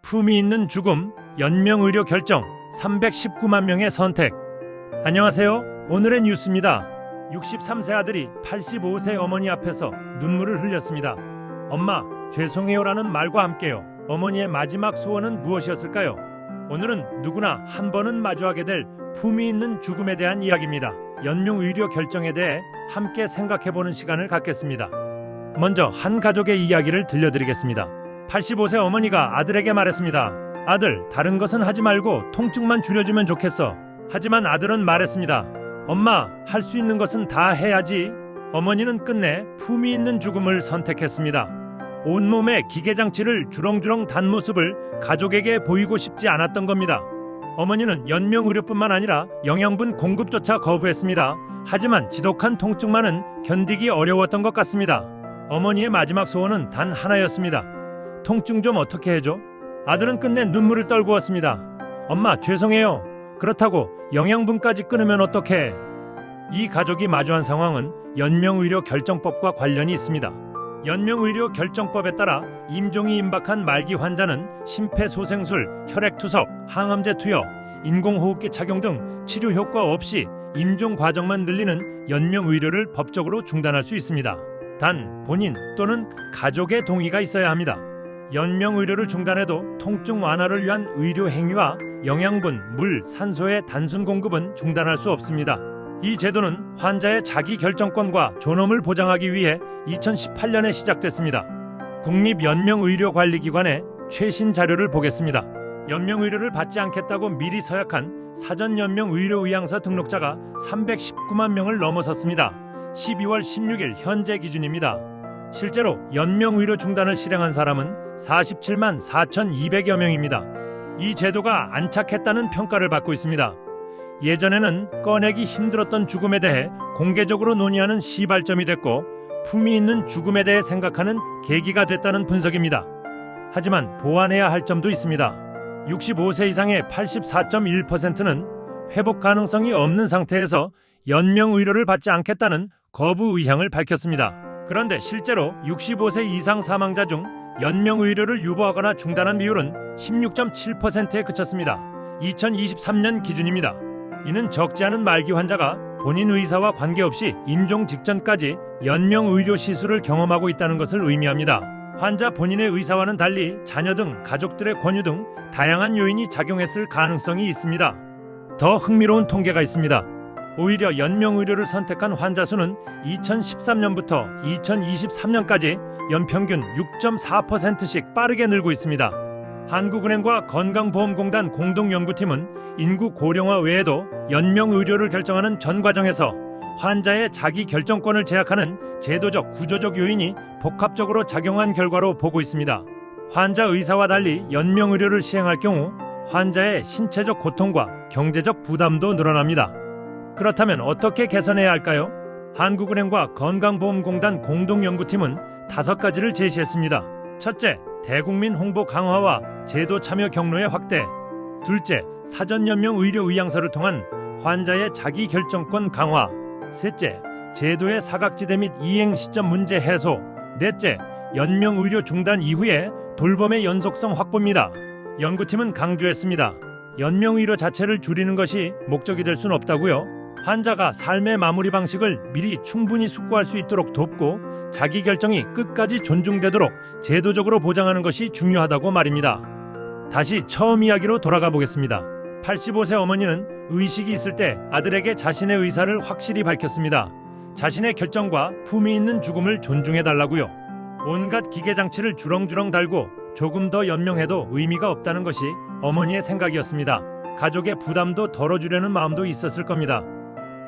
품위 있는 죽음, 연명의료 결정, 319만 명의 선택. 안녕하세요. 오늘의 뉴스입니다. 63세 아들이 85세 어머니 앞에서 눈물을 흘렸습니다. 엄마, 죄송해요라는 말과 함께요. 어머니의 마지막 소원은 무엇이었을까요? 오늘은 누구나 한 번은 마주하게 될 품위 있는 죽음에 대한 이야기입니다. 연명의료 결정에 대해 함께 생각해보는 시간을 갖겠습니다. 먼저 한 가족의 이야기를 들려드리겠습니다. 85세 어머니가 아들에게 말했습니다. 아들, 다른 것은 하지 말고 통증만 줄여주면 좋겠어. 하지만 아들은 말했습니다. 엄마, 할 수 있는 것은 다 해야지. 어머니는 끝내 품위 있는 죽음을 선택했습니다. 온몸에 기계장치를 주렁주렁 단 모습을 가족에게 보이고 싶지 않았던 겁니다. 어머니는 연명의료뿐만 아니라 영양분 공급조차 거부했습니다. 하지만 지독한 통증만은 견디기 어려웠던 것 같습니다. 어머니의 마지막 소원은 단 하나였습니다. 통증 좀 어떻게 해줘? 아들은 끝내 눈물을 떨구었습니다. 엄마, 죄송해요. 그렇다고 영양분까지 끊으면 어떡해? 이 가족이 마주한 상황은 연명의료 결정법과 관련이 있습니다. 연명의료 결정법에 따라 임종이 임박한 말기 환자는 심폐소생술, 혈액투석, 항암제 투여, 인공호흡기 착용 등 치료 효과 없이 임종 과정만 늘리는 연명의료를 법적으로 중단할 수 있습니다. 단 본인 또는 가족의 동의가 있어야 합니다. 연명의료를 중단해도 통증 완화를 위한 의료 행위와 영양분, 물, 산소의 단순 공급은 중단할 수 없습니다. 이 제도는 환자의 자기 결정권과 존엄을 보장하기 위해 2018년에 시작됐습니다. 국립연명의료관리기관의 최신 자료를 보겠습니다. 연명의료를 받지 않겠다고 미리 서약한 사전연명의료의향서 등록자가 319만 명을 넘어섰습니다. 12월 16일 현재 기준입니다. 실제로 연명의료 중단을 실행한 사람은 47만 4,200여 명입니다. 이 제도가 안착했다는 평가를 받고 있습니다. 예전에는 꺼내기 힘들었던 죽음에 대해 공개적으로 논의하는 시발점이 됐고 품위 있는 죽음에 대해 생각하는 계기가 됐다는 분석입니다. 하지만 보완해야 할 점도 있습니다. 65세 이상의 84.1%는 회복 가능성이 없는 상태에서 연명의료를 받지 않겠다는 거부 의향을 밝혔습니다. 그런데 실제로 65세 이상 사망자 중 연명의료를 유보하거나 중단한 비율은 16.7%에 그쳤습니다. 2023년 기준입니다. 이는 적지 않은 말기 환자가 본인 의사와 관계없이 임종 직전까지 연명의료 시술을 경험하고 있다는 것을 의미합니다. 환자 본인의 의사와는 달리 자녀 등 가족들의 권유 등 다양한 요인이 작용했을 가능성이 있습니다. 더 흥미로운 통계가 있습니다. 오히려 연명의료를 선택한 환자 수는 2013년부터 2023년까지 연평균 6.4%씩 빠르게 늘고 있습니다. 한국은행과 건강보험공단 공동연구팀은 인구 고령화 외에도 연명의료를 결정하는 전 과정에서 환자의 자기 결정권을 제약하는 제도적, 구조적 요인이 복합적으로 작용한 결과로 보고 있습니다. 환자 의사와 달리 연명의료를 시행할 경우 환자의 신체적 고통과 경제적 부담도 늘어납니다. 그렇다면 어떻게 개선해야 할까요? 한국은행과 건강보험공단 공동연구팀은 5가지를 제시했습니다. 첫째, 대국민 홍보 강화와 제도 참여 경로의 확대. 둘째, 사전연명의료의향서를 통한 환자의 자기결정권 강화. 셋째, 제도의 사각지대 및 이행 시점 문제 해소. 넷째, 연명의료 중단 이후에 돌봄의 연속성 확보입니다. 연구팀은 강조했습니다. 연명의료 자체를 줄이는 것이 목적이 될 수는 없다고요. 환자가 삶의 마무리 방식을 미리 충분히 숙고할 수 있도록 돕고 자기 결정이 끝까지 존중되도록 제도적으로 보장하는 것이 중요하다고 말입니다. 다시 처음 이야기로 돌아가 보겠습니다. 85세 어머니는 의식이 있을 때 아들에게 자신의 의사를 확실히 밝혔습니다. 자신의 결정과 품위 있는 죽음을 존중해달라고요. 온갖 기계장치를 주렁주렁 달고 조금 더 연명해도 의미가 없다는 것이 어머니의 생각이었습니다. 가족의 부담도 덜어주려는 마음도 있었을 겁니다.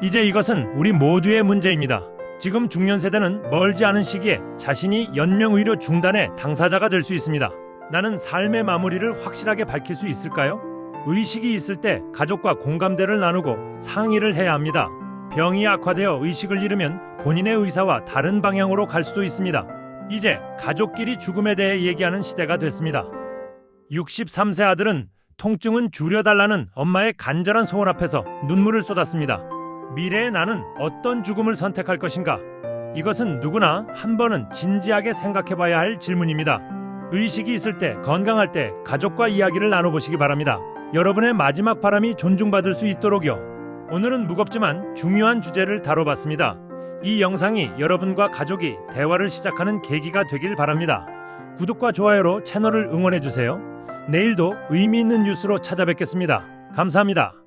이제 이것은 우리 모두의 문제입니다. 지금 중년 세대는 멀지 않은 시기에 자신이 연명의료 중단의 당사자가 될 수 있습니다. 나는 삶의 마무리를 확실하게 밝힐 수 있을까요? 의식이 있을 때 가족과 공감대를 나누고 상의를 해야 합니다. 병이 악화되어 의식을 잃으면 본인의 의사와 다른 방향으로 갈 수도 있습니다. 이제 가족끼리 죽음에 대해 얘기하는 시대가 됐습니다. 63세 아들은 통증은 줄여달라는 엄마의 간절한 소원 앞에서 눈물을 쏟았습니다. 미래의 나는 어떤 죽음을 선택할 것인가? 이것은 누구나 한 번은 진지하게 생각해봐야 할 질문입니다. 의식이 있을 때, 건강할 때 가족과 이야기를 나눠보시기 바랍니다. 여러분의 마지막 바람이 존중받을 수 있도록요. 오늘은 무겁지만 중요한 주제를 다뤄봤습니다. 이 영상이 여러분과 가족이 대화를 시작하는 계기가 되길 바랍니다. 구독과 좋아요로 채널을 응원해주세요. 내일도 의미 있는 뉴스로 찾아뵙겠습니다. 감사합니다.